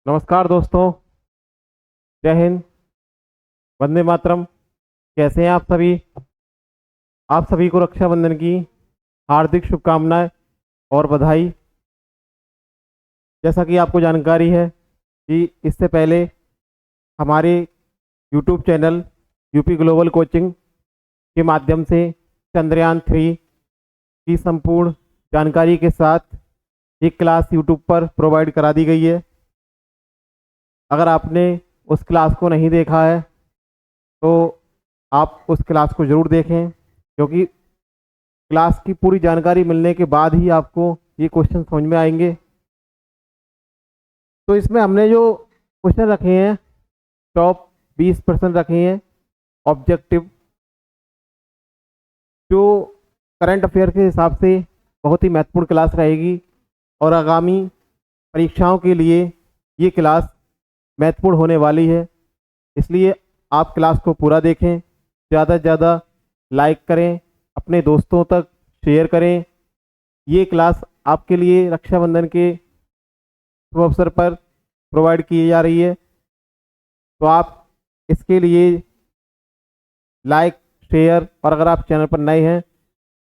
नमस्कार दोस्तों। जय हिंद। वंदे मातरम। कैसे हैं आप सभी? आप सभी को रक्षाबंधन की हार्दिक शुभकामनाएं और बधाई। जैसा कि आपको जानकारी है कि इससे पहले हमारे YouTube channel UP global coaching के माध्यम से चंद्रयान 3 की संपूर्ण जानकारी के साथ एक क्लास YouTube पर प्रोवाइड करा दी गई है। अगर आपने उस क्लास को नहीं देखा है तो आप उस क्लास को ज़रूर देखें, क्योंकि क्लास की पूरी जानकारी मिलने के बाद ही आपको ये क्वेश्चन समझ में आएंगे। तो इसमें हमने जो क्वेश्चन रखे हैं, टॉप 20 प्रश्न रखे हैं ऑब्जेक्टिव, जो करंट अफेयर के हिसाब से बहुत ही महत्वपूर्ण क्लास रहेगी और आगामी परीक्षाओं के लिए ये क्लास महत्वपूर्ण होने वाली है। इसलिए आप क्लास को पूरा देखें, ज़्यादा से ज़्यादा लाइक करें, अपने दोस्तों तक शेयर करें। ये क्लास आपके लिए रक्षाबंधन के शुभ अवसर पर प्रोवाइड की जा रही है, तो आप इसके लिए लाइक, शेयर और अगर आप चैनल पर नए हैं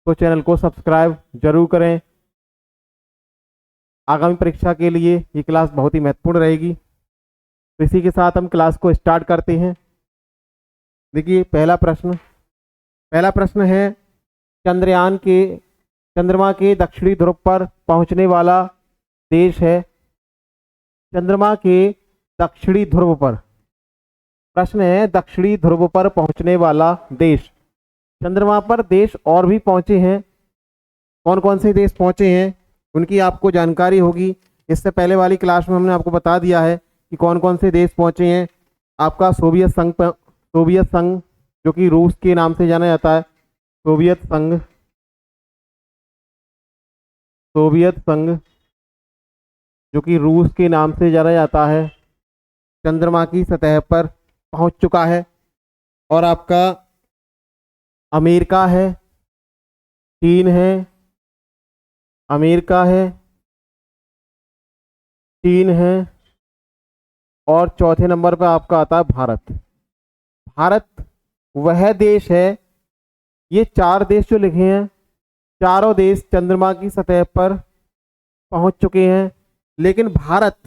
तो चैनल को सब्सक्राइब जरूर करें। आगामी परीक्षा के लिए ये क्लास बहुत ही महत्वपूर्ण रहेगी। तो इसी के साथ हम क्लास को स्टार्ट करते हैं। देखिए, पहला प्रश्न है, चंद्रमा के दक्षिणी ध्रुव पर पहुंचने वाला देश है। चंद्रमा के दक्षिणी ध्रुव पर, प्रश्न है दक्षिणी ध्रुव पर पहुंचने वाला देश। चंद्रमा पर देश और भी पहुंचे हैं। कौन कौन से देश पहुंचे हैं उनकी आपको जानकारी होगी। इससे पहले वाली क्लास में हमने आपको बता दिया है कि कौन कौन से देश पहुंचे हैं। आपका सोवियत संघ जो कि रूस के नाम से जाना जाता है, सोवियत संघ जो कि रूस के नाम से जाना जाता है, चंद्रमा की सतह पर पहुंच चुका है। और आपका अमेरिका है, चीन है, अमेरिका है, चीन है और चौथे नंबर पर आपका आता है भारत। भारत वह देश है, ये 4 देश जो लिखे हैं, चारों देश चंद्रमा की सतह पर पहुंच चुके हैं, लेकिन भारत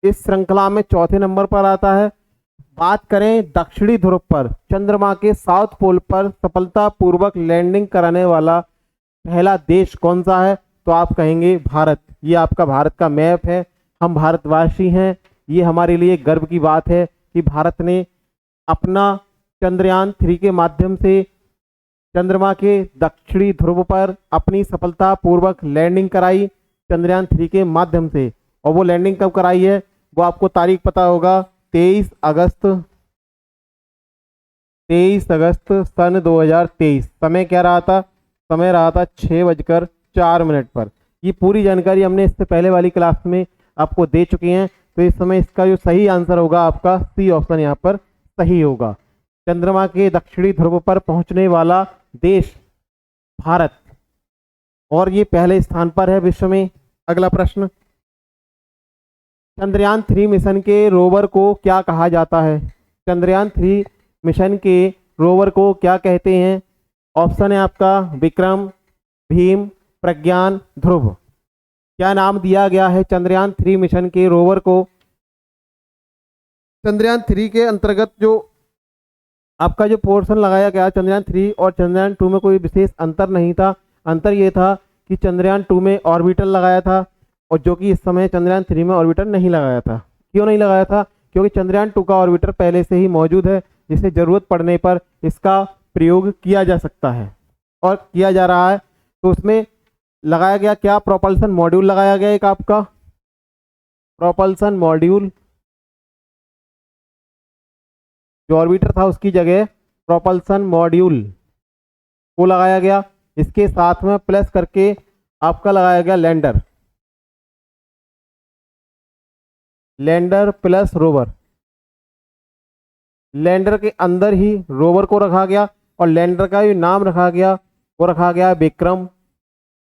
इस श्रृंखला में चौथे नंबर पर आता है। बात करें दक्षिणी ध्रुव पर, चंद्रमा के साउथ पोल पर सफलतापूर्वक लैंडिंग कराने वाला पहला देश कौन सा है, तो आप कहेंगे भारत। ये आपका भारत का मैप है। हम भारतवासी हैं, ये हमारे लिए गर्व की बात है कि भारत ने अपना चंद्रयान 3 के माध्यम से चंद्रमा के दक्षिणी ध्रुव पर अपनी सफलतापूर्वक लैंडिंग कराई चंद्रयान 3 के माध्यम से। और वो लैंडिंग कब कराई है वो आपको तारीख पता होगा, 23 अगस्त सन 2023। समय क्या रहा था? समय रहा था 6:04 पर। ये पूरी जानकारी हमने इससे पहले वाली क्लास में आपको दे चुके हैं। तो इस समय इसका जो सही आंसर होगा आपका सी ऑप्शन यहाँ पर सही होगा। चंद्रमा के दक्षिणी ध्रुव पर पहुंचने वाला देश भारत, और ये पहले स्थान पर है विश्व में। अगला प्रश्न, चंद्रयान 3 मिशन के रोवर को क्या कहा जाता है? चंद्रयान 3 मिशन के रोवर को क्या कहते हैं? ऑप्शन है आपका विक्रम, भीम, प्रज्ञान, ध्रुव। क्या नाम दिया गया है चंद्रयान 3 मिशन के रोवर को? चंद्रयान 3 के अंतर्गत जो आपका जो पोर्शन लगाया गया, चंद्रयान 3 और चंद्रयान 2 में कोई विशेष अंतर नहीं था। अंतर ये था कि चंद्रयान 2 में ऑर्बिटर लगाया था और जो कि इस समय चंद्रयान 3 में ऑर्बिटर नहीं लगाया था। क्यों नहीं लगाया था? क्योंकि चंद्रयान 2 का ऑर्बिटर पहले से ही मौजूद है, जिसे ज़रूरत पड़ने पर इसका प्रयोग किया जा सकता है और किया जा रहा है। तो उसमें लगाया गया क्या? प्रोपल्सन मॉड्यूल लगाया गया एक आपका प्रोपल्सन मॉड्यूल, जो ऑर्बिटर था उसकी जगह प्रोपल्सन मॉड्यूल को लगाया गया। इसके साथ में प्लस करके आपका लगाया गया लैंडर प्लस रोवर। लैंडर के अंदर ही रोवर को रखा गया और लैंडर का जो नाम रखा गया वो रखा गया विक्रम,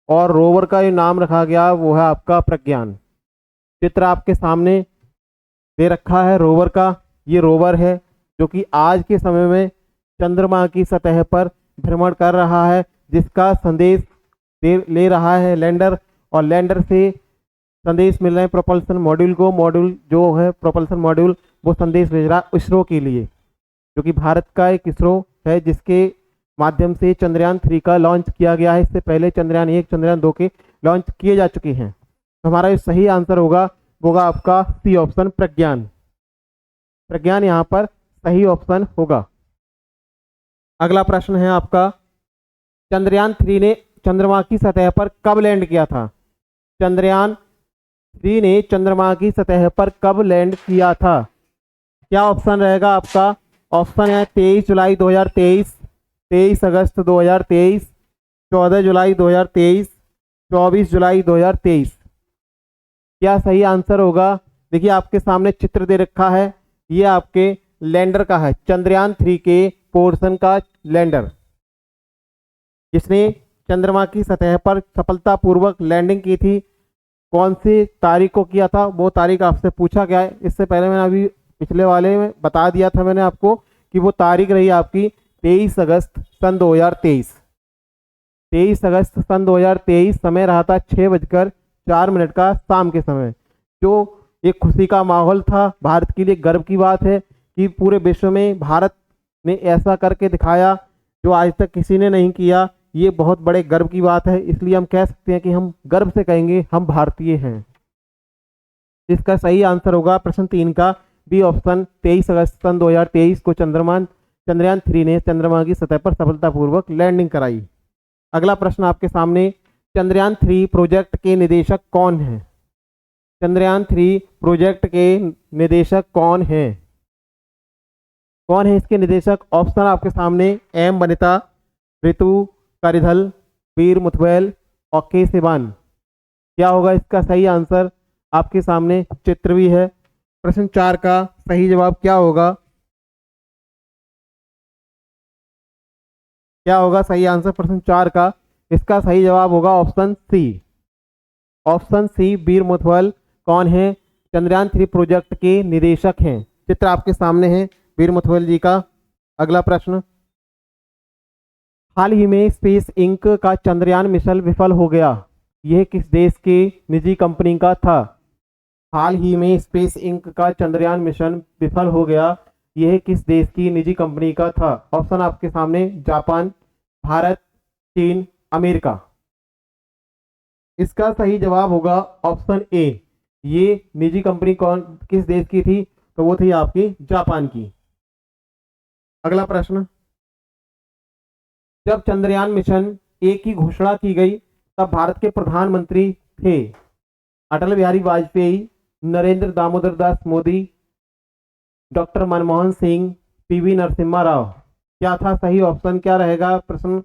और रोवर का जो नाम रखा गया वो है आपका प्रज्ञान। चित्र आपके सामने दे रखा है रोवर का। ये रोवर है जो कि आज के समय में चंद्रमा की सतह पर भ्रमण कर रहा है, जिसका संदेश ले रहा है लैंडर, और लैंडर से संदेश मिल रहे हैं प्रोपल्सन मॉड्यूल को। मॉड्यूल जो है प्रोपल्सन मॉड्यूल वो संदेश भेज रहा है इसरो के लिए, जो कि भारत का एक इसरो है जिसके माध्यम से चंद्रयान 3 का लॉन्च किया गया है। इससे पहले चंद्रयान 1 चंद्रयान 2 के लॉन्च किए जा चुके हैं। तो हमारा जो सही आंसर होगा वो होगा आपका सी ऑप्शन, प्रज्ञान। प्रज्ञान यहाँ पर सही ऑप्शन होगा। अगला प्रश्न है आपका, चंद्रयान 3 ने चंद्रमा की सतह पर कब लैंड किया था? चंद्रयान 3 ने चंद्रमा की सतह पर कब लैंड किया था? क्या ऑप्शन रहेगा आपका? ऑप्शन है 23 जुलाई 2023, 23 अगस्त 2023, 14 जुलाई 2023, 24 जुलाई 2023। क्या सही आंसर होगा? देखिए आपके सामने चित्र दे रखा है, ये आपके लैंडर का है, चंद्रयान 3 के पोर्शन का लैंडर, जिसने चंद्रमा की सतह पर सफलतापूर्वक लैंडिंग की थी। कौन सी तारीख को किया था वो तारीख आपसे पूछा गया है। इससे पहले मैंने अभी पिछले वाले में बता दिया था मैंने आपको कि वो तारीख रही आपकी 23 अगस्त सन 2023। 23 अगस्त सन 2023 समय रहा था 6:04 का शाम के समय। जो एक खुशी का माहौल था, भारत के लिए गर्व की बात है कि पूरे विश्व में भारत ने ऐसा करके दिखाया जो आज तक किसी ने नहीं किया। ये बहुत बड़े गर्व की बात है, इसलिए हम कह सकते हैं कि हम गर्व से कहेंगे हम भारतीय हैं। इसका सही आंसर होगा प्रश्न 3 का बी ऑप्शन, 23 अगस्त सन 2023 को चंद्रयान 3 ने चंद्रमा की सतह पर सफलतापूर्वक लैंडिंग कराई। अगला प्रश्न आपके सामने, चंद्रयान 3 प्रोजेक्ट के निदेशक कौन हैं? चंद्रयान 3 प्रोजेक्ट के निदेशक कौन हैं? कौन है इसके निदेशक? ऑप्शन आपके सामने, एम वनिता, ऋतु कारिधल, वीर मुथवेल और के सिवान। क्या होगा इसका सही आंसर? आपके सामने चित्र भी है। प्रश्न 4 का सही जवाब क्या होगा? क्या होगा सही आंसर प्रश्न 4 का? इसका सही जवाब होगा ऑप्शन सी। ऑप्शन सी, वीर मुथवल कौन है? चंद्रयान 3 प्रोजेक्ट के निदेशक हैं। चित्र आपके सामने है वीर मुथवल जी का। अगला प्रश्न, हाल ही में स्पेस इंक का चंद्रयान मिशन विफल हो गया, यह किस देश की निजी कंपनी का था? हाल ही में स्पेस इंक का चंद्रयान मिशन विफल हो गया, यह किस देश की निजी कंपनी का था? ऑप्शन आपके सामने, जापान, भारत, चीन, अमेरिका। इसका सही जवाब होगा ऑप्शन ए। ये निजी कंपनी कौन किस देश की थी? तो वो थी आपकी जापान की। अगला प्रश्न, जब चंद्रयान मिशन 1 की घोषणा की गई तब भारत के प्रधानमंत्री थे अटल बिहारी वाजपेयी, नरेंद्र दामोदर दास मोदी, डॉक्टर मनमोहन सिंह, पीवी नरसिम्हा राव। क्या था सही ऑप्शन? क्या रहेगा प्रश्न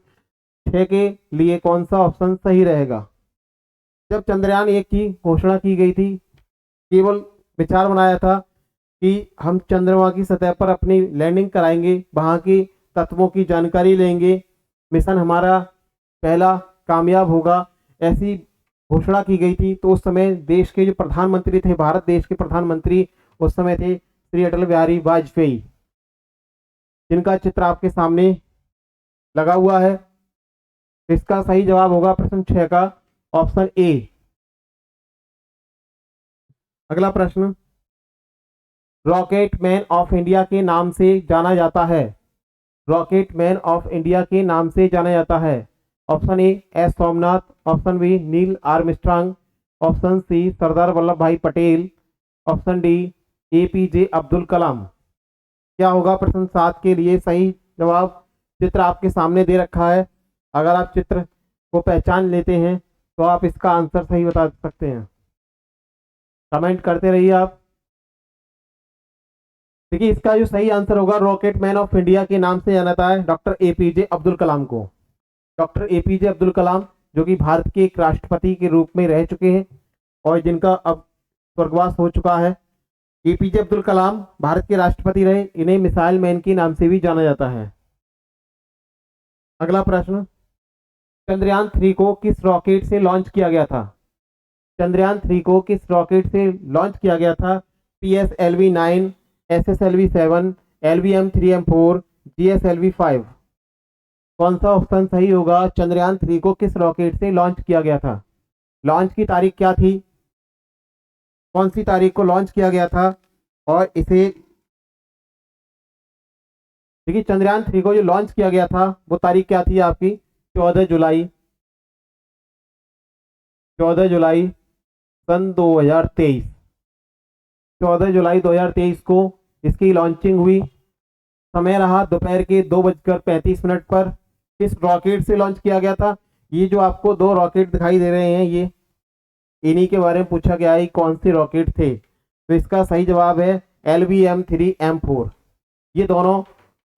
6 के लिए? कौन सा ऑप्शन सही रहेगा? जब चंद्रयान 1 की घोषणा की गई थी, केवल विचार बनाया था कि हम चंद्रमा की सतह पर अपनी लैंडिंग कराएंगे, वहां की तत्वों की जानकारी लेंगे, मिशन हमारा पहला कामयाब होगा, ऐसी घोषणा की गई थी। तो उस समय देश के जो प्रधानमंत्री थे, भारत देश के प्रधानमंत्री उस समय थे श्री अटल बिहारी वाजपेयी, जिनका चित्र आपके सामने लगा हुआ है। इसका सही जवाब होगा प्रश्न 6 का ऑप्शन ए। अगला प्रश्न, रॉकेट मैन ऑफ इंडिया के नाम से जाना जाता है। रॉकेट मैन ऑफ इंडिया के नाम से जाना जाता है। Option A, S Somnath, option B, Neil Armstrong, option C, Sardar Vallabh Bhai Patel, option D, APJ Abdul Kalam. क्या होगा प्रश्न 7 के लिए सही जवाब? चित्र आपके सामने दे रखा है, अगर आप चित्र को पहचान लेते हैं तो आप इसका आंसर सही बता सकते हैं। कमेंट करते रहिए आप। देखिए इसका जो सही आंसर होगा, रॉकेट मैन ऑफ इंडिया के नाम से जाना जाता है डॉक्टर एपीजे अब्दुल कलाम को। डॉक्टर एपीजे अब्दुल कलाम जो कि भारत के एक राष्ट्रपति के रूप में रह चुके हैं और जिनका अब स्वर्गवास हो चुका है। एपीजे अब्दुल कलाम भारत के राष्ट्रपति रहे, इन्हें मिसाइल मैन के नाम से भी जाना जाता है। अगला प्रश्न, चंद्रयान 3 को किस रॉकेट से लॉन्च किया गया था? चंद्रयान 3 को किस रॉकेट से लॉन्च किया गया था? PSLV-9, SSLV-7, LVM-3M4, GSLV-5। कौन सा ऑप्शन सही होगा? चंद्रयान 3 को किस रॉकेट से लॉन्च किया गया था? लॉन्च की तारीख क्या थी? कौन सी तारीख को लॉन्च किया गया था? और इसे देखिए, चंद्रयान 3 को जो लॉन्च किया गया था वो तारीख क्या थी आपकी? 14 जुलाई 14 जुलाई सन 2023। 14 जुलाई 2023 को इसकी लॉन्चिंग हुई। समय रहा दोपहर के 2:35 पर। किस रॉकेट से लॉन्च किया गया था? ये जो आपको दो रॉकेट दिखाई दे रहे हैं, ये इन्हीं के बारे में पूछा गया है, कौन से रॉकेट थे। तो इसका सही जवाब है LVM-3M4। ये दोनों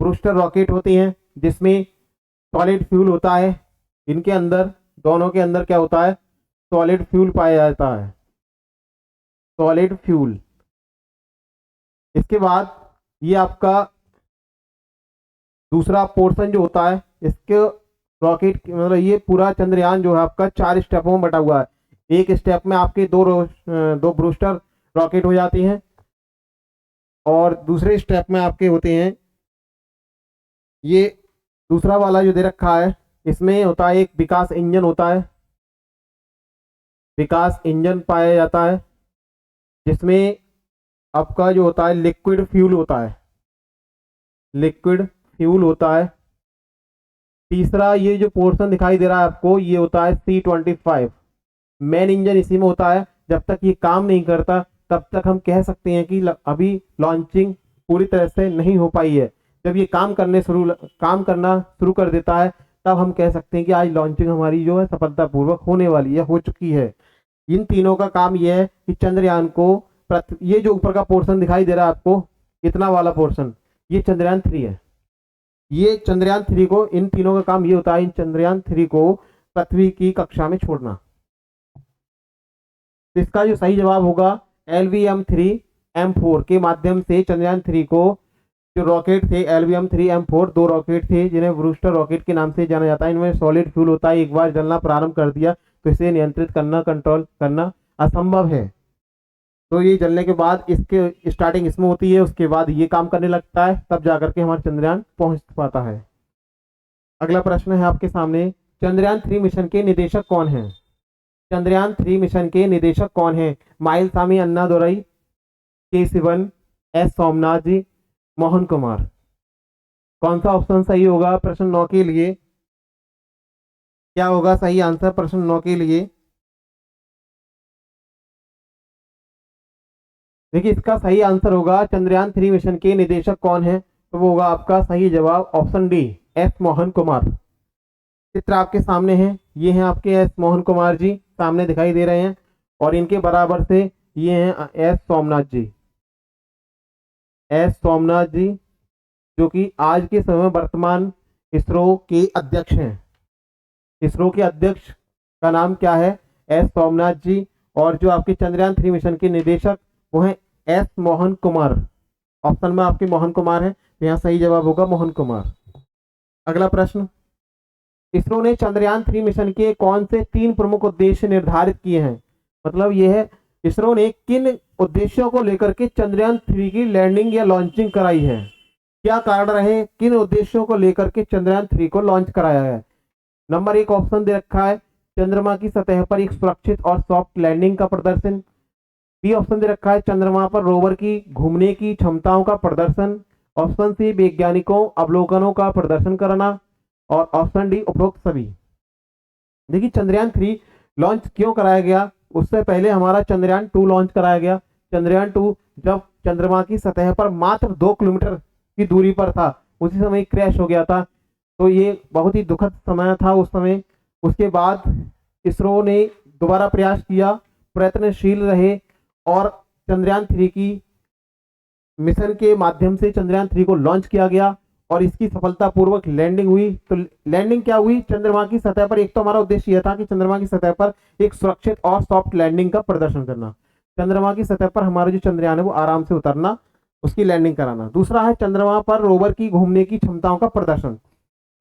ब्रूस्टर रॉकेट होती हैं जिसमें सॉलिड फ्यूल होता है। इनके अंदर, दोनों के अंदर क्या होता है? सॉलिड फ्यूल पाया जाता है, सॉलिड फ्यूल। इसके बाद ये आपका दूसरा पोर्शन जो होता है, इसके रॉकेट मतलब ये पूरा चंद्रयान जो है आपका 4 स्टेपों में बटा हुआ है। एक स्टेप में आपके दो ब्रूस्टर रॉकेट हो जाती हैं और दूसरे स्टेप में आपके होते हैं, ये दूसरा वाला जो दे रखा है इसमें होता है एक विकास इंजन होता है, विकास इंजन पाया जाता है जिसमें आपका जो होता है लिक्विड फ्यूल होता है, लिक्विड फ्यूल होता है। तीसरा ये जो पोर्शन दिखाई दे रहा है आपको, ये होता है C-25। मेन इंजन इसी में होता है। जब तक ये काम नहीं करता तब तक हम कह सकते हैं कि अभी लॉन्चिंग पूरी तरह से नहीं हो पाई है। जब ये काम करना शुरू कर देता है तब हम कह सकते हैं कि आज लॉन्चिंग हमारी जो है सफलतापूर्वक होने वाली है, हो चुकी है। इन तीनों का काम यह है कि चंद्रयान को, ये जो ऊपर का पोर्शन दिखाई दे रहा है आपको, इतना वाला पोर्शन, ये चंद्रयान 3 है। ये चंद्रयान 3 को, इन तीनों का काम ये होता है इन चंद्रयान 3 को पृथ्वी की कक्षा में छोड़ना। इसका जो सही जवाब होगा LVM-3M4 के माध्यम से चंद्रयान 3 को, जो रॉकेट थे LVM-3M4, दो रॉकेट थे जिन्हें ब्रूस्टर रॉकेट के नाम से जाना जाता है। इनमें सॉलिड फ्यूल होता है। एक बार जलना प्रारंभ कर दिया तो इसे नियंत्रित करना, कंट्रोल करना असंभव है। तो ये जलने के बाद इसके स्टार्टिंग इसमें होती है, उसके बाद ये काम करने लगता है, तब जाकर के हमारा चंद्रयान पहुंच पाता है। अगला प्रश्न है आपके सामने, चंद्रयान 3 मिशन के निदेशक कौन हैं? चंद्रयान 3 मिशन के निदेशक कौन हैं? माइलसामी अन्नादुरई, के सिवन, एस सोमनाथ जी, मोहन कुमार। कौन सा ऑप्शन सही होगा प्रश्न 9 के लिए? क्या होगा सही आंसर प्रश्न 9 के लिए? देखिए, इसका सही आंसर होगा चंद्रयान 3 मिशन के निदेशक कौन है, तो वो होगा आपका सही जवाब option D, S Mohan Kumar. चित्र आपके सामने है, ये हैं आपके एस मोहन कुमार जी, सामने दिखाई दे रहे हैं, और इनके बराबर से ये हैं एस सोमनाथ जी। एस सोमनाथ जी जो कि आज के समय वर्तमान इसरो के अध्यक्ष हैं। इसरो के अध्यक्ष का नाम क्या है? एस सोमनाथ जी। और जो आपके चंद्रयान 3 मिशन के निदेशक वो हैं एस मोहन कुमार। ऑप्शन में आपके मोहन कुमार है, तो यहाँ सही जवाब होगा मोहन कुमार। अगला प्रश्न, इसरो ने चंद्रयान 3 मिशन के कौन से 3 प्रमुख उद्देश्य निर्धारित किए हैं? मतलब यह है, इसरो ने किन उद्देश्यों को लेकर के चंद्रयान 3 की लैंडिंग या लॉन्चिंग कराई है? क्या कारण रहे, किन उद्देश्यों को लेकर के चंद्रयान 3 को लॉन्च कराया है? नंबर 1 ऑप्शन दे रखा है, चंद्रमा की सतह पर एक सुरक्षित और सॉफ्ट लैंडिंग का प्रदर्शन। बी ऑप्शन दे रखा है, चंद्रमा पर रोवर की घूमने की क्षमताओं का प्रदर्शन। ऑप्शन सी, वैज्ञानिकों अवलोकनों का प्रदर्शन करना। और ऑप्शन डी, उपरोक्त सभी। देखिए, चंद्रयान 3 लॉन्च क्यों कराया गया? उससे पहले हमारा चंद्रयान 2 लॉन्च कराया गया। चंद्रयान 2 जब चंद्रमा की सतह पर मात्र 2 किलोमीटर की दूरी पर था, उसी समय क्रैश हो गया था। तो ये बहुत ही दुखद समय था उस समय। उसके बाद इसरो ने दोबारा प्रयास किया, प्रयत्नशील रहे और चंद्रयान 3 की मिशन के माध्यम से चंद्रयान 3 को लॉन्च किया गया और इसकी सफलतापूर्वक लैंडिंग हुई। तो लैंडिंग क्या हुई? चंद्रमा की सतह पर, एक तो हमारा उद्देश्य यह था कि चंद्रमा की सतह पर एक सुरक्षित और सॉफ्ट लैंडिंग का प्रदर्शन करना। चंद्रमा की सतह पर हमारा जो चंद्रयान है वो आराम से उतरना, उसकी लैंडिंग कराना। दूसरा है चंद्रमा पर रोवर की घूमने की क्षमताओं का प्रदर्शन,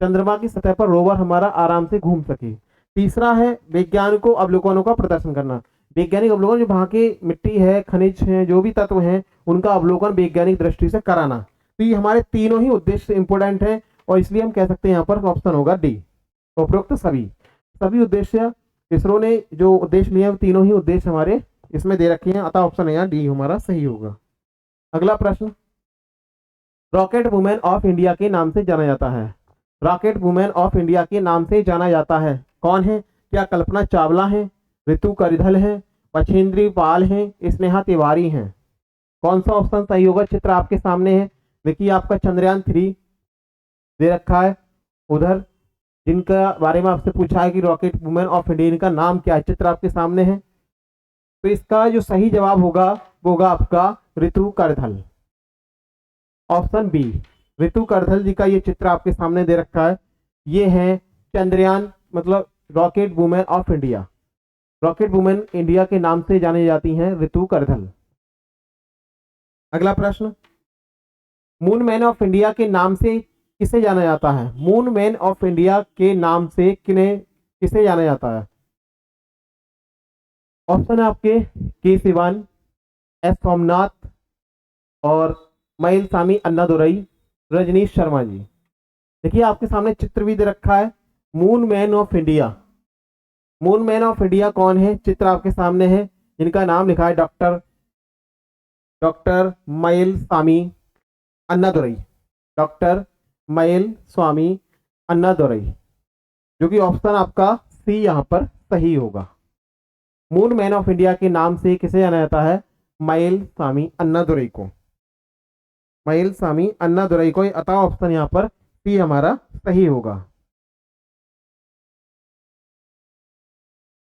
चंद्रमा की सतह पर रोवर हमारा आराम से घूम सके। तीसरा है वैज्ञानिकों अवलोकनों का प्रदर्शन करना, वैज्ञानिक अवलोकन जो वहाँ की मिट्टी है, खनिज है, जो भी तत्व हैं, उनका अवलोकन वैज्ञानिक दृष्टि से कराना। तो ये हमारे तीनों ही उद्देश्य इंपोर्टेंट है और इसलिए हम कह सकते हैं यहाँ पर ऑप्शन होगा डी, उपरोक्त सभी सभी उद्देश्य। इसरो ने जो उद्देश्य लिए हैं तीनों ही उद्देश्य हमारे इसमें दे रखे हैं, अतः ऑप्शन यहाँ डी हमारा सही होगा। अगला प्रश्न, रॉकेट वुमेन ऑफ इंडिया के नाम से जाना जाता है। रॉकेट वुमेन ऑफ इंडिया के नाम से जाना जाता है, कौन है? क्या कल्पना चावला है, ऋतु करधल है, बछेंद्री पाल है, स्नेहा तिवारी हैं? कौन सा ऑप्शन सही होगा? चित्र आपके सामने है, देखिए आपका चंद्रयान-3 दे रखा है उधर, जिनका बारे में आपसे पूछा है कि रॉकेट वुमेन ऑफ इंडिया, इनका नाम क्या है, चित्र आपके सामने है। तो इसका जो सही जवाब होगा वो होगा आपका ऋतु करधल, ऑप्शन बी। ऋतु करधल जी का ये चित्र आपके सामने दे रखा है, ये है चंद्रयान मतलब rocket women of India. Rocket women India के नाम से जानी जाती हैं ऋतु करधल। अगला प्रश्न, मून मैन ऑफ इंडिया के नाम से किसे जाना जाता है? मून मैन ऑफ इंडिया के नाम से किसे जाना जाता है? ऑप्शन है आपके के सिवान, एस सोमनाथ और मइलसामी अन्नादुरई, रजनीश शर्मा जी। देखिए आपके सामने चित्र भी दे रखा है, moon man of India. Moon man of India कौन है? चित्र आपके सामने है, जिनका नाम लिखा है डॉक्टर मइलसामी अन्नादुरई, डॉक्टर मइलसामी अन्नादुरई, जो कि ऑप्शन आपका सी यहाँ पर सही होगा। मून मैन ऑफ इंडिया के नाम से किसे जाना जाता है? मइलसामी अन्नादुरई को, मइलसामी अन्नादुरई को, अतः ऑप्शन यहाँ पर सी हमारा सही होगा।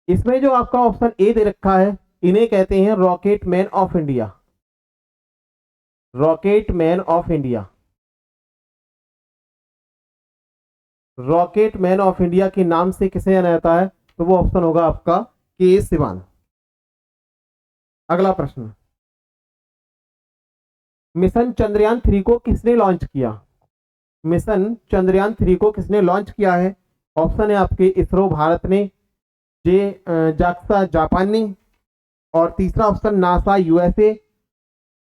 इसमें जो आपका ऑप्शन ए दे रखा है, इन्हें कहते हैं rocket man of India. Rocket man of India, rocket man of India के नाम से किसे जाना जाता है? तो वो ऑप्शन होगा आपका के सिवान। अगला प्रश्न, मिशन चंद्रयान-3 को किसने लॉन्च किया? मिशन चंद्रयान-3 को किसने लॉन्च किया है? ऑप्शन है आपके इसरो भारत ने, जाक्सा जापान ने, और तीसरा ऑप्शन नासा यूएसए,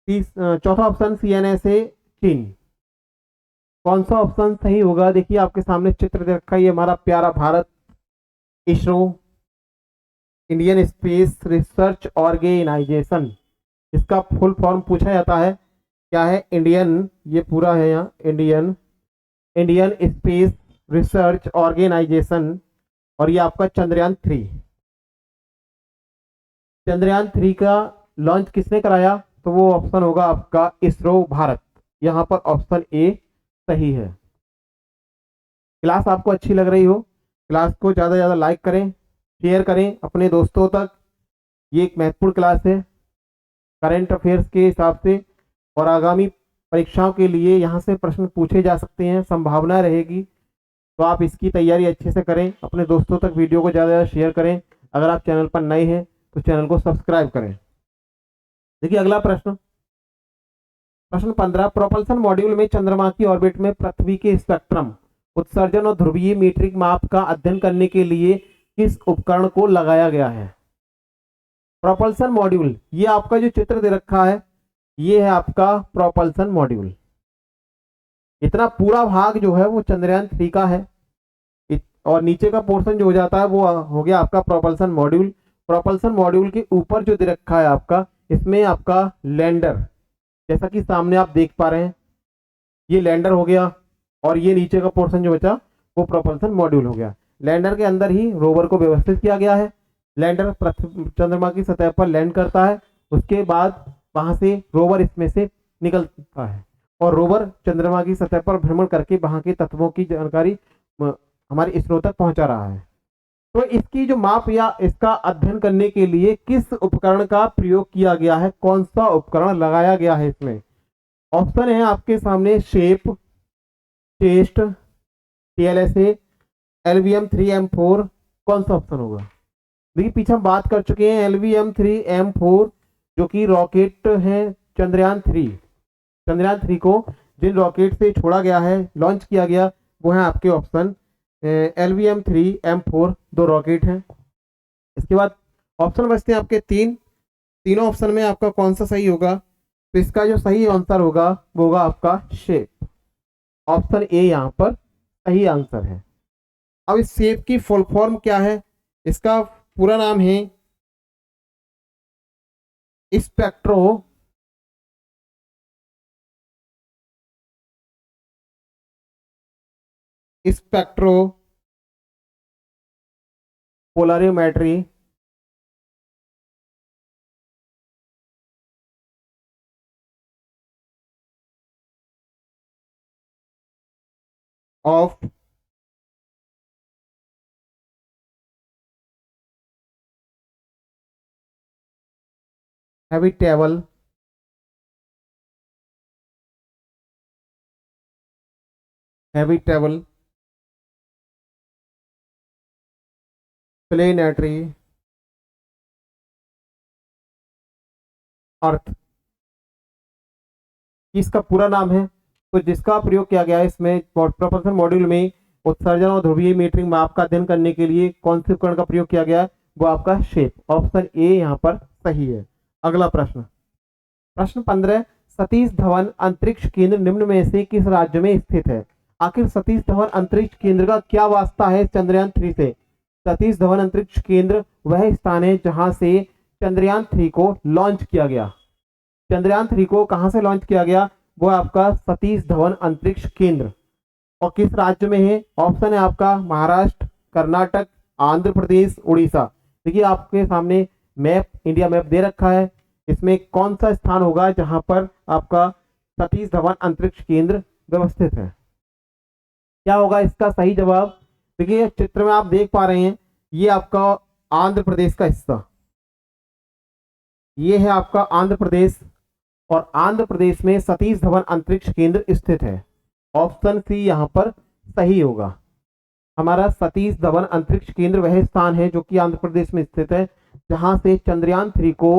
चौथा ऑप्शन सीएनएसए चीन। कौन सा ऑप्शन सही होगा? देखिए आपके सामने चित्र दे रखा है, ये हमारा प्यारा Bharat, ISRO, Indian Space Research Organisation, इसका फुल फॉर्म पूछा जाता है, क्या है? इंडियन, ये पूरा है यहाँ, इंडियन स्पेस रिसर्च ऑर्गेनाइजेशन, और ये आपका चंद्रयान-3। चंद्रयान-3 का लॉन्च किसने कराया? तो वो ऑप्शन होगा आपका इसरो भारत, यहाँ पर ऑप्शन ए सही है। क्लास आपको अच्छी लग रही हो, क्लास को ज़्यादा से ज़्यादा लाइक करें, शेयर करें अपने दोस्तों तक। ये एक महत्वपूर्ण क्लास है करंट अफेयर्स के हिसाब से, और आगामी परीक्षाओं के लिए यहाँ से प्रश्न पूछे जा सकते हैं, संभावना रहेगी, तो आप इसकी तैयारी अच्छे से करें। अपने दोस्तों तक वीडियो को ज़्यादा से ज़्यादा शेयर करें। अगर आप चैनल पर नए हैं तो चैनल को सब्सक्राइब करें। देखिए अगला प्रश्न, प्रश्न 15, प्रोपल्सन मॉड्यूल में चंद्रमा की ऑर्बिट में पृथ्वी के स्पेक्ट्रम, उत्सर्जन और ध्रुवीय मीट्रिक माप का अध्ययन करने के लिए किस उपकरण को लगाया गया है? प्रोपल्सन मॉड्यूल, ये आपका जो चित्र दे रखा है, ये है आपका प्रोपल्सन मॉड्यूल। इतना पूरा भाग जो है वो चंद्रयान-3 का है, और नीचे का पोर्शन जो हो जाता है वो हो गया आपका प्रोपल्सन मॉड्यूल। प्रोपल्सन मॉड्यूल के ऊपर जो दे रखा है आपका, इसमें आपका लैंडर, जैसा कि सामने आप देख पा रहे हैं, ये लैंडर हो गया, और ये नीचे का पोर्शन जो बचा वो प्रोपल्सन मॉड्यूल हो गया। लैंडर के अंदर ही रोवर को व्यवस्थित किया गया है। लैंडर चंद्रमा की सतह पर लैंड करता है, उसके बाद वहां से रोवर इसमें से निकलता है, और रोवर चंद्रमा की सतह पर भ्रमण करके वहां के तत्वों की जानकारी हमारे इसरो तक पहुंचा रहा है। तो इसकी जो माप या इसका अध्ययन करने के लिए किस उपकरण का प्रयोग किया गया है, कौन सा उपकरण लगाया गया है इसमें? ऑप्शन है आपके सामने शेप, टेस्ट, टीएलएसए, LVM-3M4। कौन सा ऑप्शन होगा? देखिए पीछे हम बात कर चुके हैं LVM-3M4, जो कि रॉकेट है चंद्रयान-3। चंद्रयान-3 को जिन रॉकेट से छोड़ा गया है, लॉन्च किया गया, वो है आपके ऑप्शन LVM-3M4, 2 रॉकेट हैं। इसके बाद ऑप्शन बचते हैं आपके तीन, तीनों ऑप्शन में आपका कौन सा सही होगा? तो इसका जो सही आंसर होगा वो होगा आपका शेप। ऑप्शन ए यहाँ पर सही आंसर है। अब इस शेप की फुल फॉर्म क्या है? इसका पूरा नाम है spectro spectro polarimetry of habitable habitable planetary Earth, इसका पूरा नाम है। तो जिसका प्रयोग किया गया है इसमें प्रोपल्शन मॉड्यूल में उत्सर्जन और ध्रुवीय मीटरिंग माप का अध्ययन करने के लिए कौन से उपकरण का प्रयोग किया गया है? वो आपका शेप। ऑप्शन ए यहाँ पर सही है। अगला प्रश्न, प्रश्न 15, सतीश धवन अंतरिक्ष केंद्र निम्न में से किस राज्य में स्थित है? आखिर सतीश धवन अंतरिक्ष केंद्र का क्या वास्ता है चंद्रयान 3 से? सतीश धवन अंतरिक्ष केंद्र वह स्थान है जहां से चंद्रयान 3 को लॉन्च किया गया। चंद्रयान 3 को कहां से लॉन्च किया गया? वो आपका सतीश धवन अंतरिक्ष केंद्र। और किस राज्य में है? ऑप्शन है आपका महाराष्ट्र, कर्नाटक, आंध्र प्रदेश, उड़ीसा। देखिए आपके सामने मैप, इंडिया मैप दे रखा है। इसमें कौन सा स्थान होगा जहां पर आपका सतीश धवन अंतरिक्ष केंद्र व्यवस्थित है? क्या होगा इसका सही जवाब? देखिए चित्र में आप देख पा रहे हैं, ये आपका आंध्र प्रदेश का हिस्सा, ये है आपका आंध्र प्रदेश, और आंध्र प्रदेश में सतीश धवन अंतरिक्ष केंद्र स्थित है। ऑप्शन सी यहाँ पर सही होगा। हमारा सतीश धवन अंतरिक्ष केंद्र वह स्थान है जो कि आंध्र प्रदेश में स्थित है जहां से चंद्रयान 3 को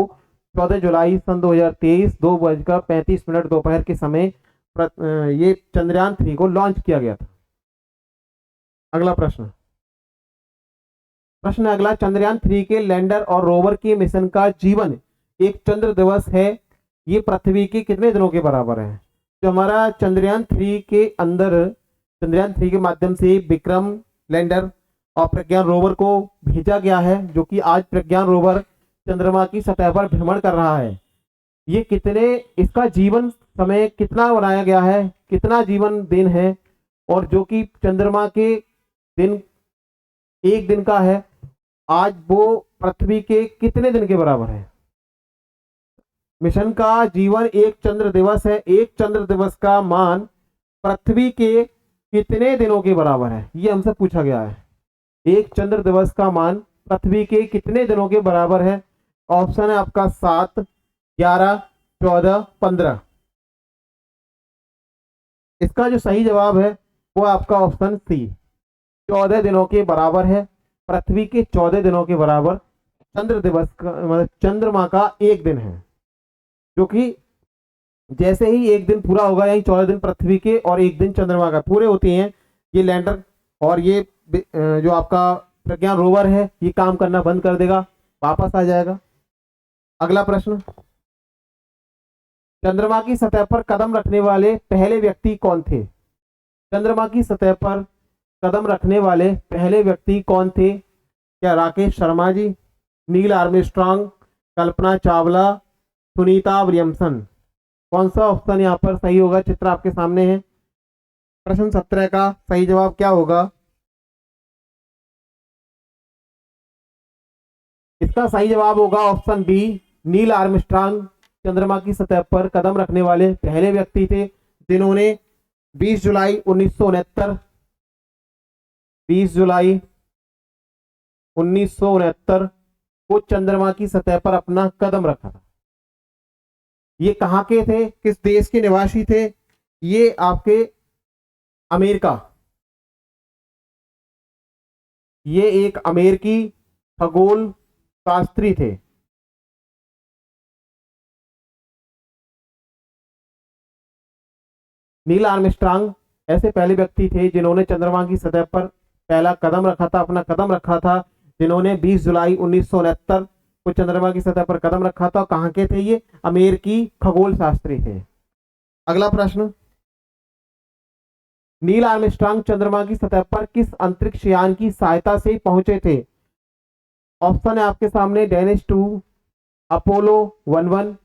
14 जुलाई सन 2023 2:35 दोपहर के समय ये चंद्रयान 3 को लॉन्च किया गया था। अगला प्रश्न, प्रश्न अगला, चंद्रयान 3 के लैंडर और रोवर के मिशन का जीवन एक चंद्र दिवस है, ये पृथ्वी के कितने दिनों के बराबर है? जो हमारा चंद्रयान 3 के अंदर, चंद्रयान 3 के माध्यम से विक्रम लैंडर और प्रज्ञान रोवर को भेजा गया है, जो कि आज प्रज्ञान रोवर चंद्रमा की सतह पर भ्रमण कर रहा है, ये कितने, इसका जीवन समय कितना बनाया गया है, कितना जीवन दिन है, और जो कि चंद्रमा के दिन एक दिन का है, आज वो पृथ्वी के कितने दिन के बराबर है? मिशन का जीवन एक चंद्र दिवस है, एक चंद्र दिवस का मान पृथ्वी के कितने दिनों के बराबर है, ये हमसे पूछा गया है। एक चंद्र दिवस का मान पृथ्वी के कितने दिनों के बराबर है? ऑप्शन है आपका 7, 11, 14, 15। इसका जो सही जवाब है वो आपका ऑप्शन सी, 14 दिनों के बराबर है। पृथ्वी के 14 दिनों के बराबर चंद्र दिवस का, मतलब चंद्रमा का एक दिन है, जो कि जैसे ही एक दिन पूरा होगा, यही 14 दिन पृथ्वी के और एक दिन चंद्रमा का पूरे होते हैं, ये लैंडर और ये जो आपका प्रज्ञान रोवर है ये काम करना बंद कर देगा, वापस आ जाएगा। अगला प्रश्न, चंद्रमा की सतह पर कदम रखने वाले पहले व्यक्ति कौन थे? चंद्रमा की सतह पर कदम रखने वाले पहले व्यक्ति कौन थे? क्या Rakesh Sharma ji, Neil Armstrong, Kalpana Chawla, Sunita Williamson? कौन सा ऑप्शन यहाँ पर सही होगा? चित्र आपके सामने है। प्रश्न 17 का सही जवाब क्या होगा? इसका सही जवाब होगा ऑप्शन बी, नील आर्मस्ट्रांग चंद्रमा की सतह पर कदम रखने वाले पहले व्यक्ति थे, जिन्होंने 20 जुलाई 1969 20 जुलाई 1969 को चंद्रमा की सतह पर अपना कदम रखा था। ये कहाँ के थे, किस देश के निवासी थे? ये आपके अमेरिका, ये एक अमेरिकी खगोल शास्त्री थे। नील आर्मस्ट्रांग ऐसे पहले व्यक्ति थे जिन्होंने चंद्रमा की सतह पर पहला कदम रखा था, अपना कदम रखा था, जिन्होंने 20 जुलाई 1969 को चंद्रमा की सतह पर कदम रखा था। कहाँ के थे ये? अमेरिकी खगोल शास्त्री थे। अगला प्रश्न, नील आर्मस्ट्रांग चंद्रमा की सतह पर किस अंतरिक्ष यान की सहायता से पहुंचे थे? ऑप्शन है आपके सामने, डेनिस 2, अपोलो 11,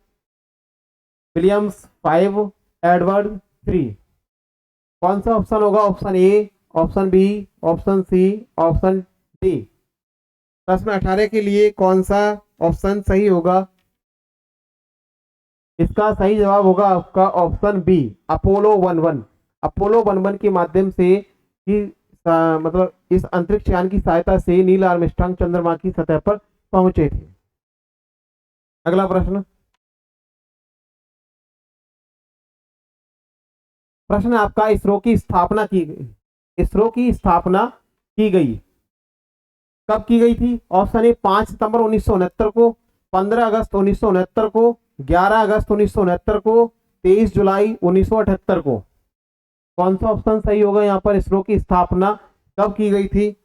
विलियम्स 5, एडवर्ड 3। कौन सा ऑप्शन होगा? Option A, option B, option C, option D. प्रश्न 18 के लिए कौन सा ऑप्शन सही होगा? इसका सही जवाब होगा आपका ऑप्शन बी, अपोलो 11। अपोलो 11 के माध्यम से ही मतलब इस अंतरिक्ष यान की सहायता से नील आर्मस्ट्रांग चंद्रमा की सतह पर पहुंचे थे। अगला प्रश्न, प्रश्न आपका, इसरो की स्थापना की गई, इसरो की स्थापना की गई कब की गई थी? ऑप्शन ए 5 सितंबर 1969 को, 15 अगस्त 1969 को, 11 अगस्त 1969 को, 23 जुलाई 1978 को। कौन सा ऑप्शन सही होगा यहाँ पर? इसरो की स्थापना कब की गई थी?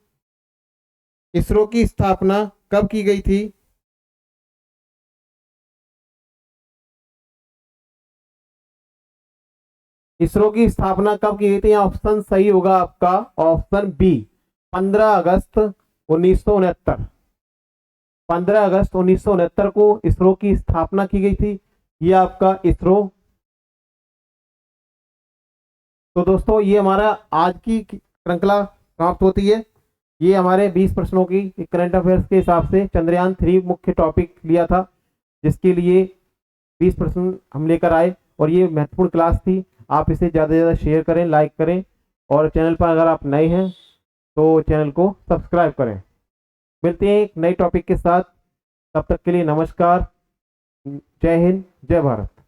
इसरो की स्थापना कब की गई थी? इसरो की स्थापना कब की गई थी? ऑप्शन सही होगा आपका ऑप्शन बी, 15 अगस्त 1969। 15 अगस्त 1969 को इसरो की स्थापना की गई थी। ये आपका इसरो। तो दोस्तों ये हमारा आज की श्रृंखला समाप्त होती है। ये हमारे 20 प्रश्नों की करंट अफेयर्स के हिसाब से चंद्रयान 3 मुख्य टॉपिक लिया था, जिसके लिए 20 प्रश्न हम लेकर आए और ये महत्वपूर्ण क्लास थी। आप इसे ज़्यादा से ज़्यादा शेयर करें, लाइक करें और चैनल पर अगर आप नए हैं तो चैनल को सब्सक्राइब करें। मिलते हैं एक नए टॉपिक के साथ, तब तक के लिए नमस्कार, जय हिंद, जय भारत।